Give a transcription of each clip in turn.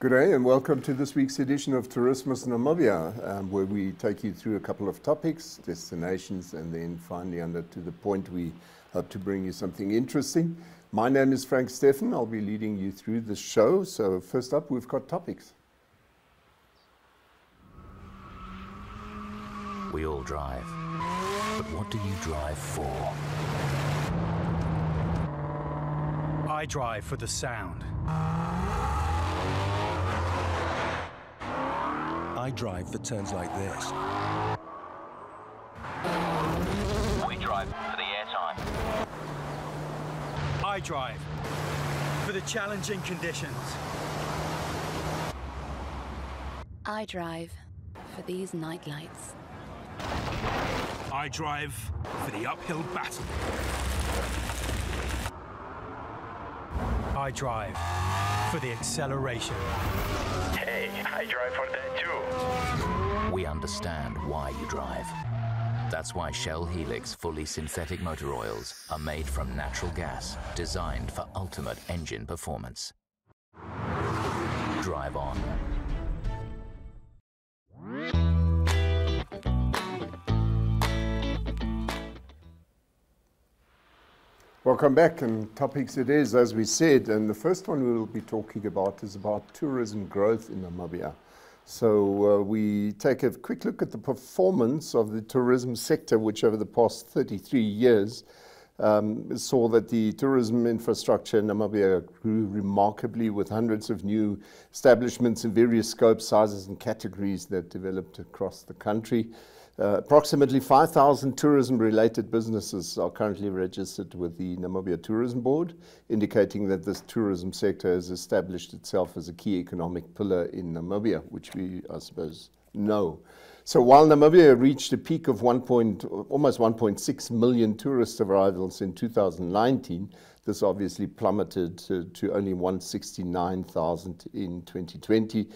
Good day and welcome to this week's edition of Tourismus Namibia, where we take you through a couple of topics, destinations, and then finally to the point we hope to bring you something interesting. My name is Frank Steffen. I'll be leading you through the show. So first up, we've got topics. We all drive, but what do you drive for? I drive for the sound. I drive for turns like this. We drive for the airtime. I drive for the challenging conditions. I drive for these night lights. I drive for the uphill battle. I drive for the acceleration. Hey, I drive for that too. We understand why you drive. That's why Shell Helix fully synthetic motor oils are made from natural gas, designed for ultimate engine performance. Drive on. Welcome back, and topics it is, as we said, and the first one we will be talking about is about tourism growth in Namibia. So we take a quick look at the performance of the tourism sector, which over the past 33 years saw that the tourism infrastructure in Namibia grew remarkably, with hundreds of new establishments in various scopes, sizes and categories that developed across the country. Approximately 5,000 tourism-related businesses are currently registered with the Namibia Tourism Board, indicating that this tourism sector has established itself as a key economic pillar in Namibia, which we, I suppose, know. So while Namibia reached a peak of almost 1.6 million tourist arrivals in 2019, this obviously plummeted to only 169,000 in 2020.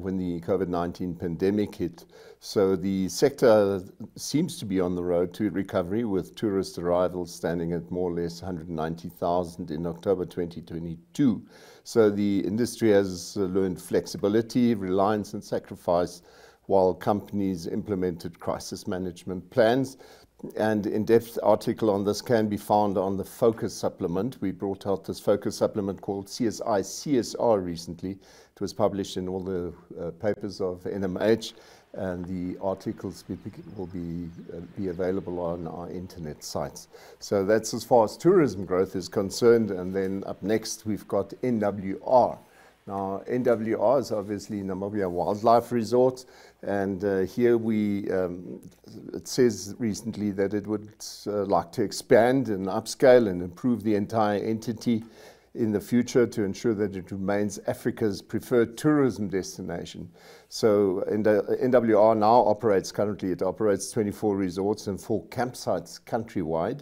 When the COVID-19 pandemic hit. So the sector seems to be on the road to recovery, with tourist arrivals standing at more or less 190,000 in October 2022. So the industry has learned flexibility, reliance and sacrifice while companies implemented crisis management plans. And in-depth article on this can be found on the Focus supplement. We brought out this Focus supplement called CSI CSR recently. It was published in all the papers of NMH, and the articles will be available on our internet sites. So that's as far as tourism growth is concerned. And then up next, we've got NWR. Now, NWR is obviously Namibia Wildlife Resort, and here it says recently that it would like to expand and upscale and improve the entire entity in the future to ensure that it remains Africa's preferred tourism destination. So NWR now operates 24 resorts and 4 campsites countrywide.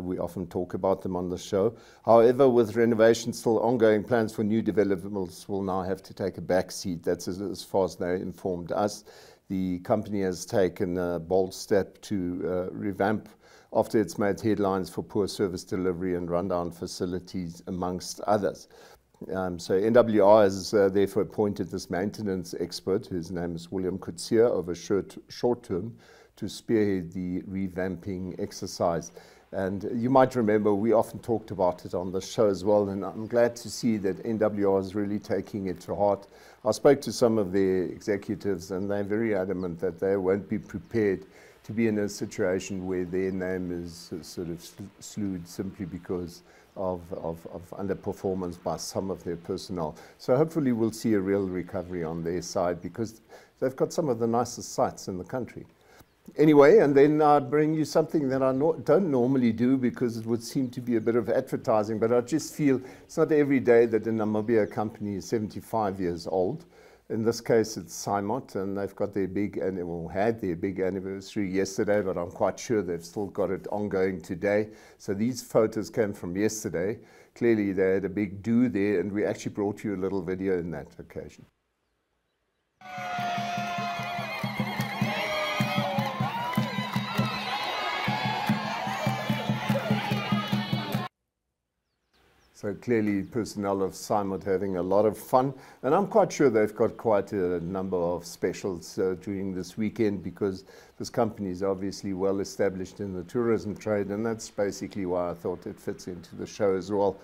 We often talk about them on the show. However, with renovations still ongoing, plans for new developments will now have to take a back seat. That's as far as they informed us. The company has taken a bold step to revamp after it's made headlines for poor service delivery and rundown facilities, amongst others. So NWR has therefore appointed this maintenance expert, whose name is William Kutsia, over short term to spearhead the revamping exercise. And you might remember we often talked about it on the show as well, and I'm glad to see that NWR is really taking it to heart. I spoke to some of their executives, and they're very adamant that they won't be prepared to be in a situation where their name is sort of slewed simply because of underperformance by some of their personnel. So hopefully we'll see a real recovery on their side, because they've got some of the nicest sites in the country. Anyway, and then I'd bring you something that I don't normally do, because it would seem to be a bit of advertising, but I just feel it's not every day that a Namibia company is 75 years old. In this case, it's Cymot, and they've got their had their big anniversary yesterday, but I'm quite sure they've still got it ongoing today. So these photos came from yesterday. Clearly, they had a big do there, and we actually brought you a little video in that occasion. So clearly personnel of Cymot having a lot of fun, and I'm quite sure they've got quite a number of specials during this weekend, because this company is obviously well established in the tourism trade, and that's basically why I thought it fits into the show as well.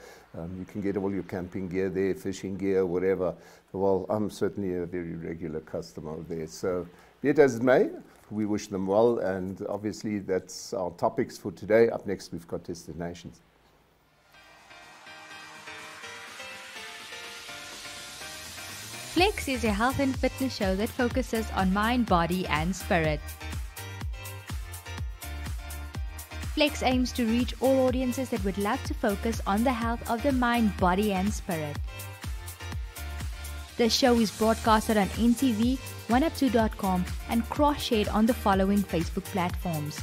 You can get all your camping gear there, fishing gear, whatever. Well, I'm certainly a very regular customer there. So be it as it may, we wish them well, and obviously that's our topics for today. Up next, we've got destinations. Flex is a health and fitness show that focuses on mind, body and spirit. Flex aims to reach all audiences that would love to focus on the health of the mind, body and spirit. The show is broadcasted on NTV, 1up2.com and cross-shared on the following Facebook platforms: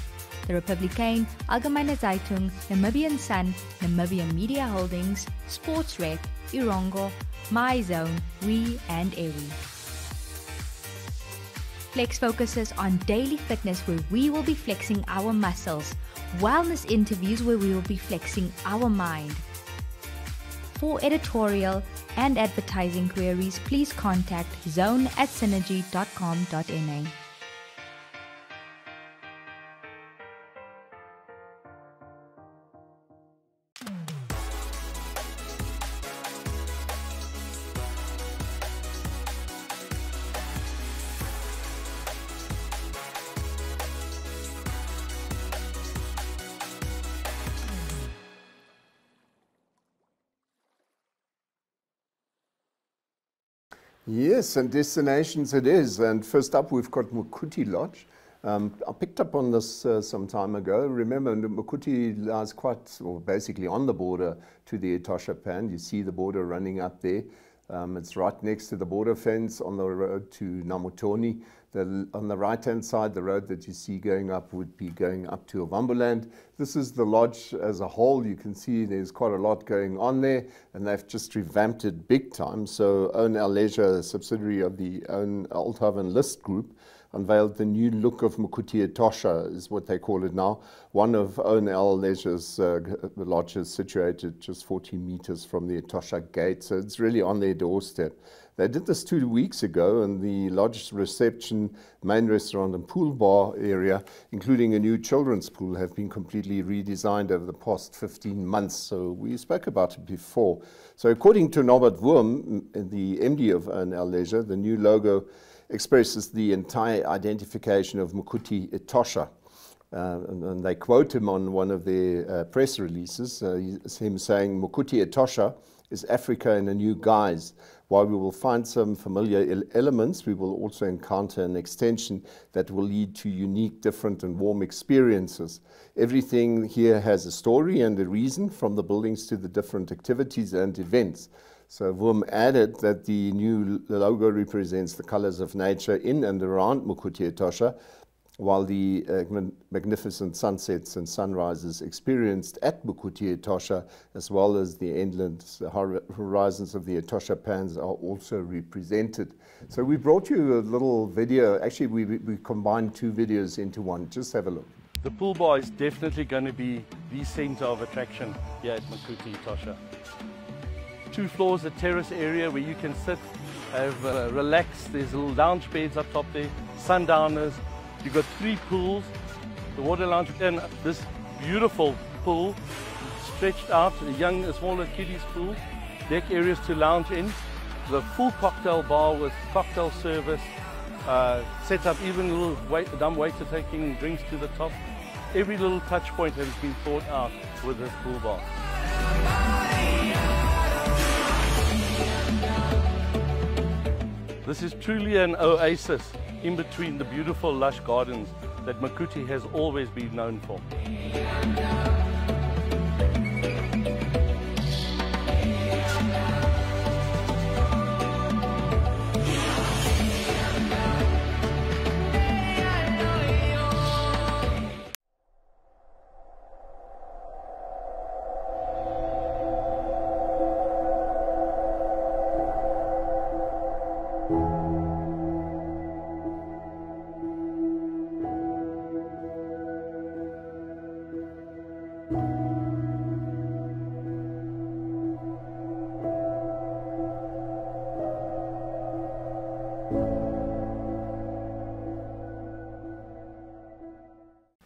The Republican, Algemene Zeitung, Namibian Sun, Namibian Media Holdings, Sportsrec, Irongo, MyZone, We and Ewi. Flex focuses on daily fitness, where we will be flexing our muscles, wellness interviews where we will be flexing our mind. For editorial and advertising queries, please contact zone@synergy.com.na. Yes, and destinations it is. And first up, we've got Mokuti Lodge. I picked up on this some time ago. Remember, Mokuti lies quite, or basically on the border to the Etosha Pan. You see the border running up there. It's right next to the border fence on the road to Namutoni. On the right-hand side, the road that you see going up would be going up to Ovamboland. This is the lodge as a whole. You can see there's quite a lot going on there, and they've just revamped it big time. So O&L Leisure, a subsidiary of the Althaven List Group, unveiled the new look of Mokuti Etosha, is what they call it now. One of O&L Leisure's lodges situated just 40 meters from the Etosha gate, so it's really on their doorstep. They did this 2 weeks ago, and the lodge reception, main restaurant and pool bar area, including a new children's pool, have been completely redesigned over the past 15 months. So we spoke about it before. So according to Norbert Wurm, the MD of O&L Leisure, the new logo expresses the entire identification of Mokuti Etosha. And they quote him on one of their press releases, him saying, "Mokuti Etosha is Africa in a new guise. While we will find some familiar elements, we will also encounter an extension that will lead to unique, different and warm experiences. Everything here has a story and a reason, from the buildings to the different activities and events." So Wurm added that the new logo represents the colors of nature in and around Mokuti Etosha, while the magnificent sunsets and sunrises experienced at Mokuti Etosha, as well as the endless horizons of the Etosha Pans, are also represented. So we brought you a little video. Actually, we combined two videos into one. Just have a look. The pool bar is definitely going to be the center of attraction here at Mokuti Etosha. 2 floors, a terrace area where you can sit, relax. There's little lounge beds up top there, sundowners. You've got 3 pools, the water lounge, and this beautiful pool stretched out, a smaller kiddies pool, deck areas to lounge in, the full cocktail bar with cocktail service, set up, even a little dumb waiter taking drinks to the top. Every little touch point has been thought out with this pool bar. This is truly an oasis in between the beautiful lush gardens that Mokuti has always been known for.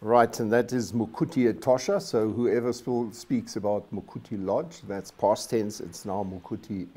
Right, and that is Mokuti Etosha. So whoever still speaks about Mokuti Lodge, that's past tense. It's now Mokuti.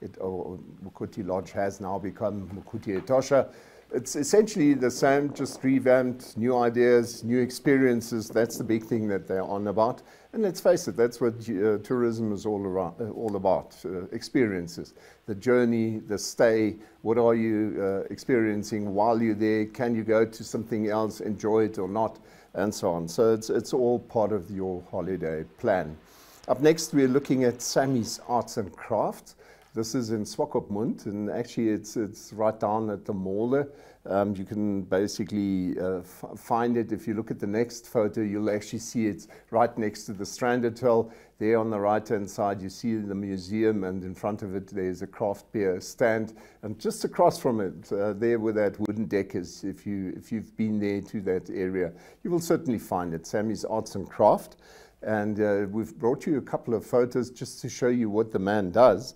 Mokuti Lodge has now become Mokuti Etosha. It's essentially the same, just revamped, new ideas, new experiences. That's the big thing that they're on about. And let's face it, that's what tourism is all about, experiences. The journey, the stay, what are you experiencing while you're there? Can you go to something else, enjoy it or not, and so on. So it's all part of your holiday plan. Up next, we're looking at Sammy's Arts and Crafts. This is in Swakopmund, and actually it's right down at the mall there. You can basically find it. If you look at the next photo, you'll actually see it's right next to the Strand Hotel. There on the right-hand side, you see the museum, and in front of it, there's a craft beer stand. And just across from it, there where that wooden deck is, if you've been there to that area, you will certainly find it, Sammy's Arts and Craft. And we've brought you a couple of photos just to show you what the man does.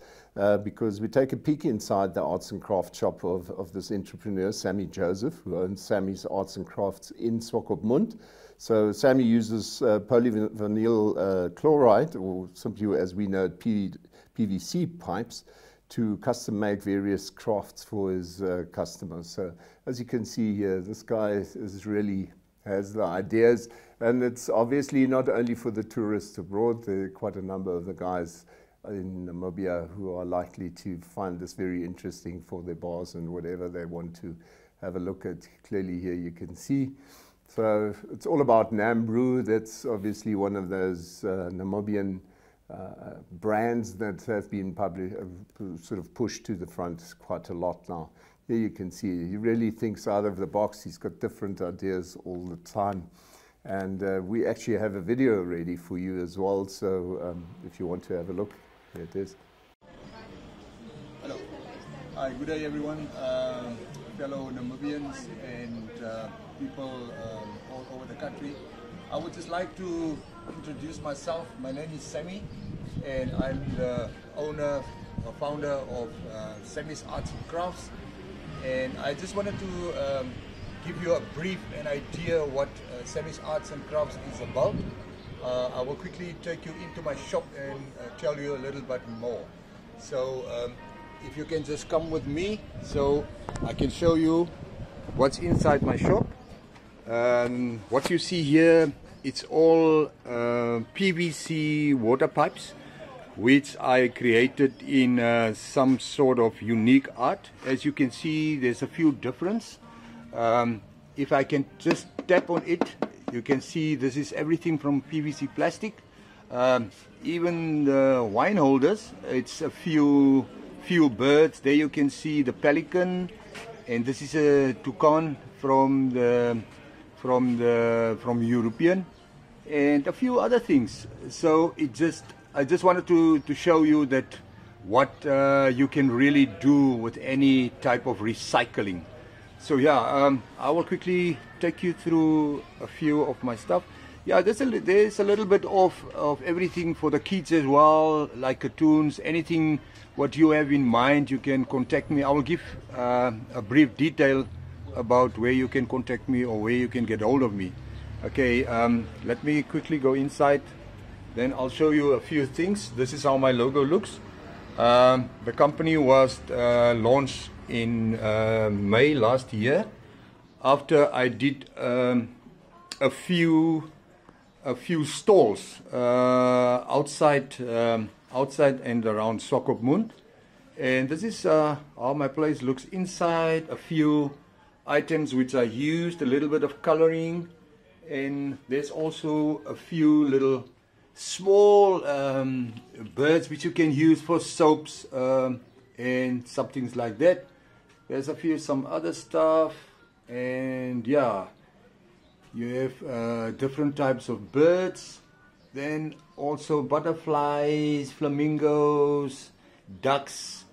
Because we take a peek inside the arts and crafts shop of this entrepreneur, Sammy Joseph, who owns Sammy's Arts and Crafts in Swakopmund. So Sammy uses polyvinyl chloride, or simply as we know it, PVC pipes, to custom make various crafts for his customers. So as you can see here, this guy is really has the ideas, and it's obviously not only for the tourists abroad. There are quite a number of the guys in Namibia who are likely to find this very interesting for their bars and whatever they want to have a look at. Clearly here you can see. So it's all about Nambrew. That's obviously one of those Namibian brands that have been sort of pushed to the front quite a lot now. Here you can see he really thinks out of the box. He's got different ideas all the time. And we actually have a video ready for you as well. So if you want to have a look, here it is. Hello. Hi, good day everyone, fellow Namibians and people all over the country. I would just like to introduce myself. My name is Sammy, and I'm the owner or founder of Sammy's Arts and Crafts. And I just wanted to give you a brief an idea what Sammy's Arts and Crafts is about. I will quickly take you into my shop and tell you a little bit more. So if you can just come with me, so I can show you what's inside my shop. What you see here, it's all PVC water pipes, which I created in some sort of unique art. As you can see, there's a few differences. If I can just tap on it, you can see this is everything from PVC plastic. Even the wine holders, it's a few birds. There you can see the pelican, and this is a toucan from European, and a few other things. So I just wanted to show you that what you can really do with any type of recycling. So yeah, I will quickly take you through a few of my stuff. Yeah, there's a little bit of everything for the kids as well, like cartoons, anything what you have in mind, you can contact me. I will give a brief detail about where you can contact me or where you can get hold of me. Okay, let me quickly go inside, then I'll show you a few things. This is how my logo looks. The company was launched in May last year, after I did a few stalls outside and around Swakopmund, and this is how my place looks inside. A few items which I used, a little bit of coloring, and there's also a few little small birds which you can use for soaps and some things like that. There's some other stuff, and yeah, you have different types of birds, then also butterflies, flamingos, ducks,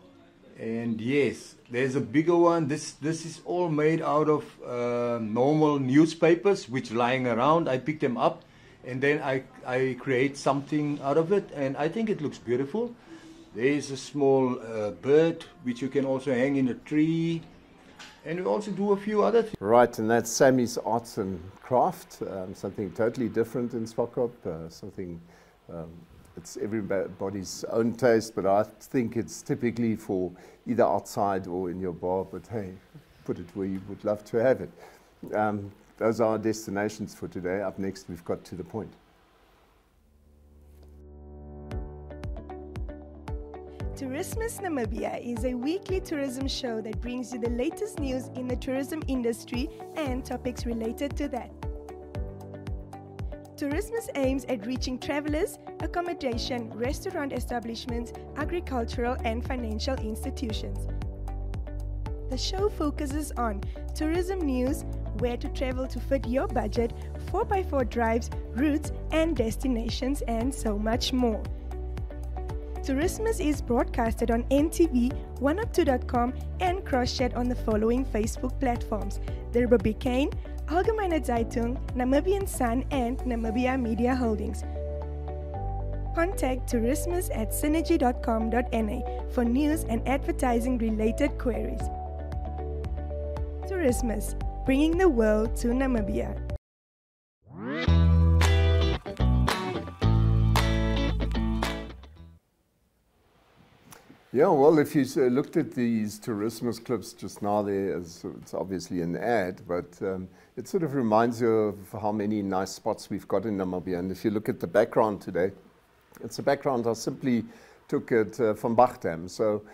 and yes, there's a bigger one. This is all made out of normal newspapers which lying around. I pick them up and then I create something out of it, and I think it looks beautiful. There is a small bird which you can also hang in a tree. And we also do a few other things. Right, and that's Sammy's Arts and Craft, something totally different in Swakop, something it's everybody's own taste, but I think it's typically for either outside or in your bar, but hey, put it where you would love to have it. Those are our destinations for today. Up next, we've got To The Point. Tourismus Namibia is a weekly tourism show that brings you the latest news in the tourism industry and topics related to that. Tourismus aims at reaching travelers, accommodation, restaurant establishments, agricultural and financial institutions. The show focuses on tourism news, where to travel to fit your budget, 4x4 drives, routes and destinations, and so much more. Tourismus is broadcasted on NTV, 1up2.com and cross-shared on the following Facebook platforms: the Republikein, Algemene Zeitung, Namibian Sun and Namibia Media Holdings. Contact Tourismus at synergy.com.na for news and advertising related queries. Tourismus, bringing the world to Namibia. Yeah, well, if you looked at these Tourismus clips just now, it's obviously an ad, but it sort of reminds you of how many nice spots we've got in Namibia. And if you look at the background today, it's a background I simply took it from Bachtam. So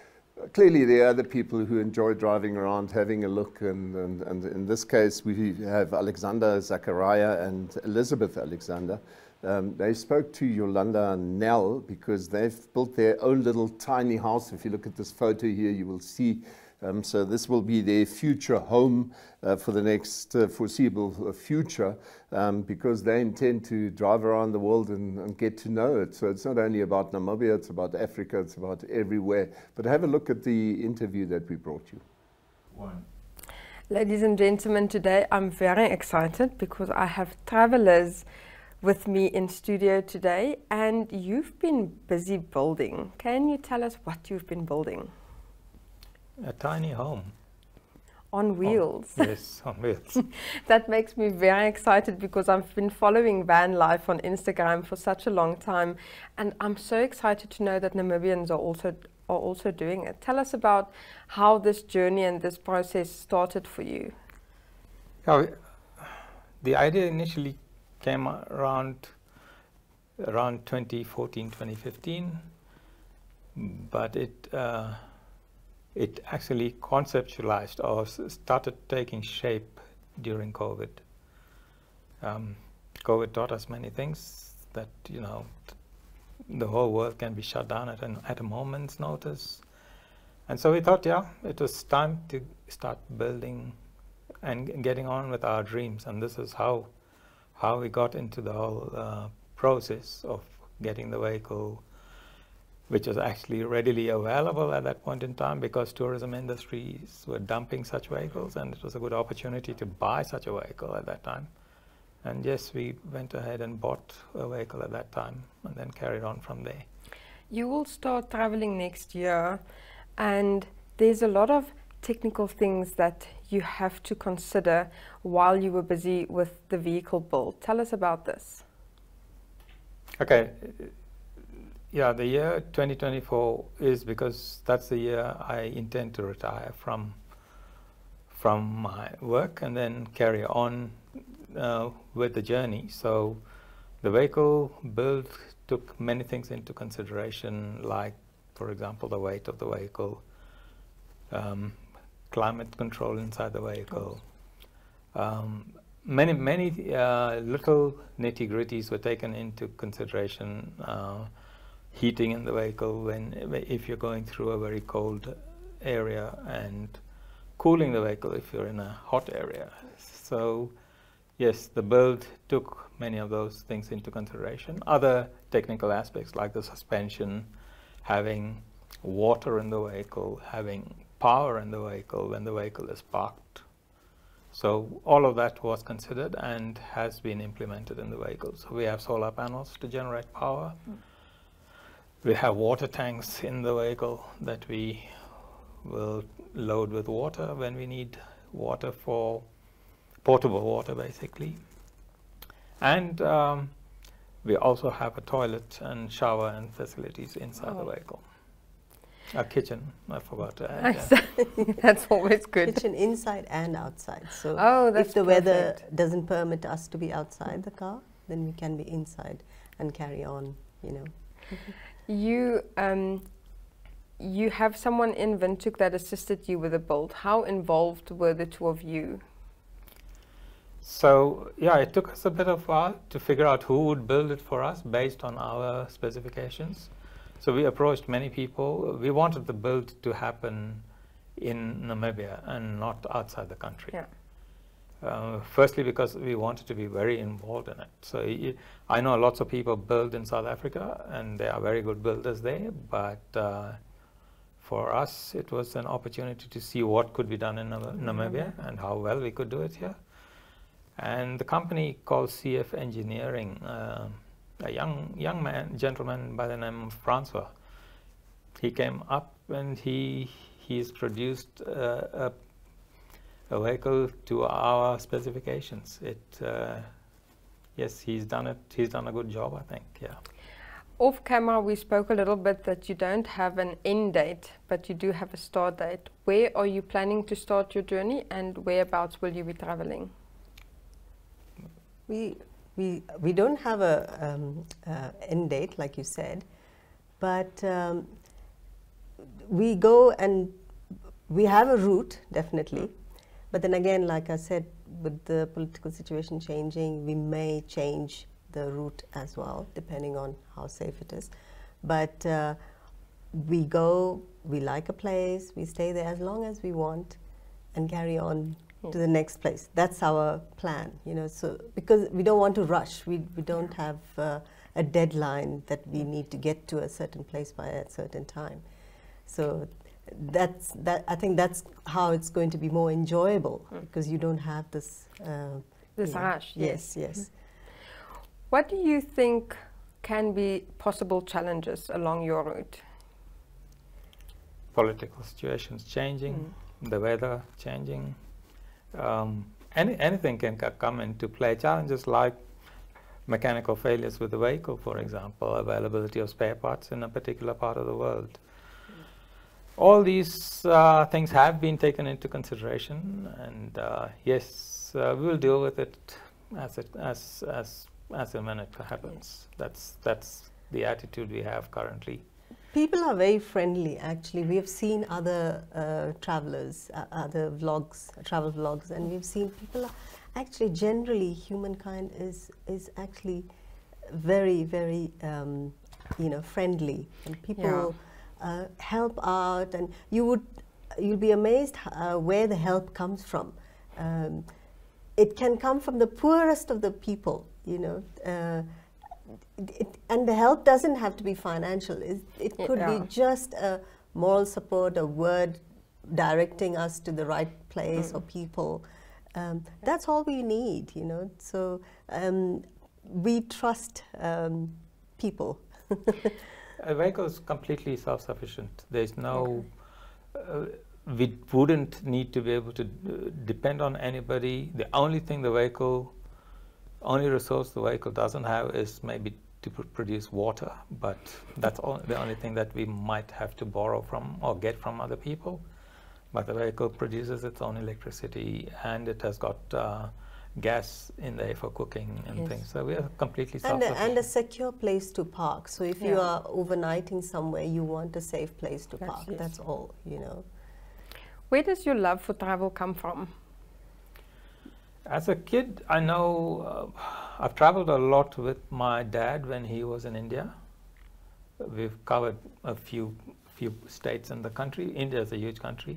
clearly there are other people who enjoy driving around, having a look, and in this case we have Alexander Zachariah and Elizabeth Alexander. They spoke to Yolanda Nell because they've built their own little tiny house. If you look at this photo here, you will see. So this will be their future home for the next foreseeable future, because they intend to drive around the world and get to know it. So it's not only about Namibia, it's about Africa, it's about everywhere. But have a look at the interview that we brought you. Ladies and gentlemen, today I'm very excited because I have travelers with me in studio today, and you've been busy building. Can you tell us what you've been building? A tiny home. On wheels? Oh, yes, on wheels. That makes me very excited because I've been following van life on Instagram for such a long time, and I'm so excited to know that Namibians are also doing it. Tell us about how this journey and this process started for you. The idea initially came around 2014, 2015, but it actually conceptualized or started taking shape during COVID. COVID taught us many things, that the whole world can be shut down at a moment's notice, and so we thought, it was time to start building and getting on with our dreams, and this is how we got into the whole process of getting the vehicle, which was actually readily available at that point in time because tourism industries were dumping such vehicles, and it was a good opportunity to buy such a vehicle at that time. And yes, we went ahead and bought a vehicle at that time and then carried on from there. You will start traveling next year, and there's a lot of technical things that you have to consider while you were busy with the vehicle build. Tell us about this. Okay. Yeah, the year 2024 is because that's the year I intend to retire from my work and then carry on with the journey. So the vehicle build took many things into consideration, like, for example, the weight of the vehicle, climate control inside the vehicle. Many little nitty-gritties were taken into consideration. Heating in the vehicle if you're going through a very cold area, and cooling the vehicle if you're in a hot area. So yes, the build took many of those things into consideration. Other technical aspects like the suspension, having water in the vehicle, having power in the vehicle when the vehicle is parked. So all of that was considered and has been implemented in the vehicle. So we have solar panels to generate power. We have water tanks in the vehicle that we We'll load with water when we need water for portable water, basically. And we also have a toilet and shower and facilities inside the vehicle. A kitchen, I forgot to add. That's always good. Kitchen inside and outside. So that's if the weather doesn't permit us to be outside the car, then we can be inside and carry on, you know. You have someone in Windhoek that assisted you with the build. How involved were the two of you? So yeah, it took us a bit of a while to figure out who would build it for us based on our specifications. So we approached many people. We wanted the build to happen in Namibia and not outside the country. Yeah. Firstly, because we wanted to be very involved in it. So I know lots of people build in South Africa, and they are very good builders there, but for us, it was an opportunity to see what could be done in Namibia and how well we could do it here. And the company called CF Engineering, a young gentleman by the name of Francois. He came up and he's produced a vehicle to our specifications. Yes, he's done it. He's done a good job, I think. Yeah. Off camera, we spoke a little bit that you don't have an end date, but you do have a start date. Where are you planning to start your journey, and whereabouts will you be traveling? We don't have a end date, like you said, but we go and we have a route, definitely. But then again, like I said, with the political situation changing, we may change the route as well, depending on how safe it is. But we go, we like a place, we stay there as long as we want, and carry on to the next place. That's our plan, you know. So because we don't want to rush, we don't have a deadline that we need to get to a certain place by a certain time. So I think that's how it's going to be more enjoyable, because you don't have this rush. Yes. What do you think can be possible challenges along your route? Political situations changing, the weather changing. Anything can come into play. Challenges like mechanical failures with the vehicle, for example, availability of spare parts in a particular part of the world. All these things have been taken into consideration, and yes, we will deal with it as and when it happens. That's the attitude we have currently. People are very friendly, actually. We have seen other travelers, other vlogs, travel vlogs, and we've seen people are actually, generally, humankind is actually very, very, friendly, and people help out, and you'll be amazed where the help comes from. It can come from the poorest of the people, you know. And the help doesn't have to be financial. It could be just a moral support, a word directing us to the right place or people. That's all we need, you know. So we trust people. A vehicle is completely self-sufficient. There's no, we wouldn't need to be able to depend on anybody. The only thing only resource the vehicle doesn't have is maybe to produce water, but that's the only thing that we might have to borrow from or get from other people. But the vehicle produces its own electricity, and it has got gas in there for cooking and things. So we are completely self-sufficient. And a secure place to park. So if you are overnighting somewhere, you want a safe place to park. That's all, you know. Where does your love for travel come from? As a kid, I know I've traveled a lot with my dad when he was in India. We've covered a few states in the country. India is a huge country.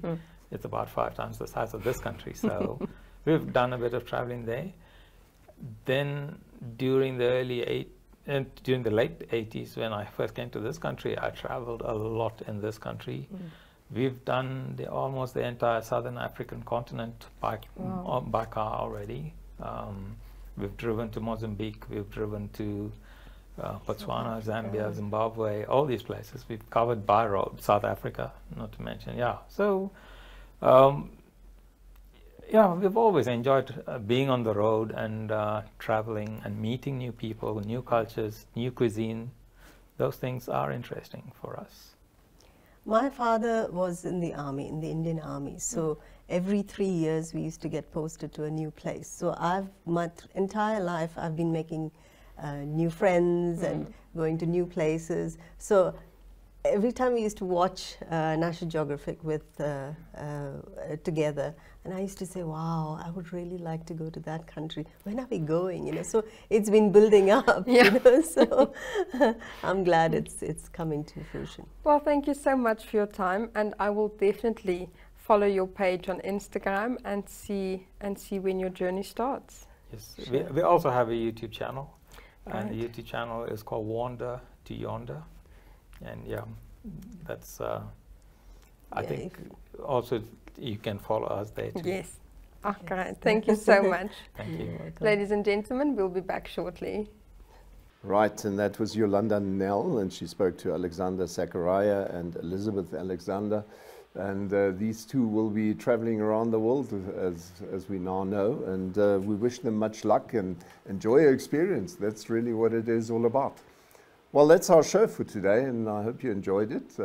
It's about 5 times the size of this country. So we've done a bit of traveling there. Then during the late 80s, when I first came to this country, I traveled a lot in this country. We've done almost the entire southern African continent by car already. We've driven to Mozambique, we've driven to Botswana, Zambia, Zimbabwe, all these places. We've covered by road, South Africa, not to mention, yeah. So, yeah, we've always enjoyed being on the road and traveling and meeting new people, new cultures, new cuisine. Those things are interesting for us. My father was in the army, in the Indian Army, so every 3 years we used to get posted to a new place. So my entire life I've been making new friends and going to new places. So every time we used to watch National Geographic with together, and I used to say, wow, I would really like to go to that country. When are we going? You know, so it's been building up. Yeah. You know, so I'm glad it's coming to fruition. Well, thank you so much for your time, and I will definitely follow your page on Instagram and see when your journey starts. Yes, sure. we also have a YouTube channel, right. And the YouTube channel is called Wander to Yonder, and yeah, that's I think also you can follow us there too. Yes. Okay, thank you so much. Thank you. Ladies and gentlemen, we'll be back shortly. Right, and that was Yolanda Nell, and she spoke to Alexander Zachariah and Elizabeth Alexander. And these two will be traveling around the world, as we now know, and we wish them much luck and enjoy your experience. That's really what it is all about. Well, that's our show for today, and I hope you enjoyed it.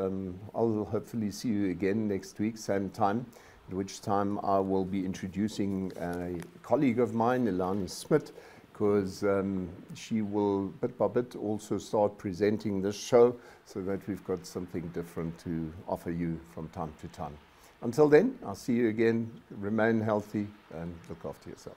I'll hopefully see you again next week, same time, at which time I will be introducing a colleague of mine, Ilani Cymot, because she will, bit by bit, also start presenting this show so that we've got something different to offer you from time to time. Until then, I'll see you again. Remain healthy and look after yourself.